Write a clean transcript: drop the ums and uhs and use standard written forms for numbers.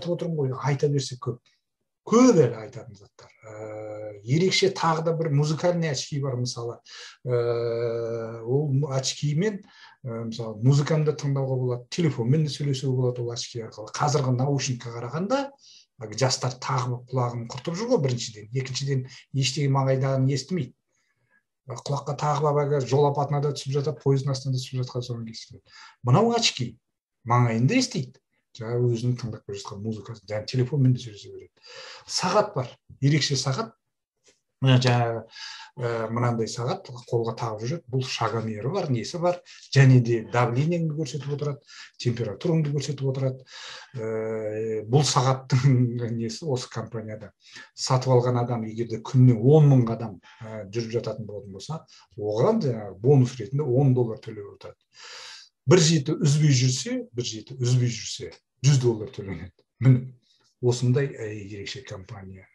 отырмын ғой, айта берсек көп. Көп әлі айтатын заттар. Ерекше тағы да бір музыкальный очки бар, мысалы. Ол очкимен, мысалы, музыканы да тыңдауға болады, телефонмен де сөйлесуге болады ол очки арқылы. Қазіргі наушникқа қарағанда жастар тағып құлағын құртып жүр ғой, біріншіден. Екіншіден, ештеңе маңайдағын естімейді. Құлаққа тағып алып, жол апатына да түсіп жатады, пойыздың астына да түсіп жатқан соң естіледі. Мынау очки маңайында естиді. Жаңағы өзінің тыңдап келе жатқан музыкасын, жаңағы телефонмен де сөйлесе береді. Сағат бар, ерекше сағат. Жаңағы мынандай сағат қолға тағып жүреді. Бұл шагомері бар, несі бар, және де давлениеңді көрсетіп отырады, температураңды көрсетіп отырады. Бұл сағаттың несі осы компанияда сатып алған адам, егер де күніне 10 мың адам жүріп жататын болатын болса, оған бонус ретінде $10 төлеп отырады. Бір жеті үзбей жүрсе $100 төленеді. Міне осындай ерекше компания.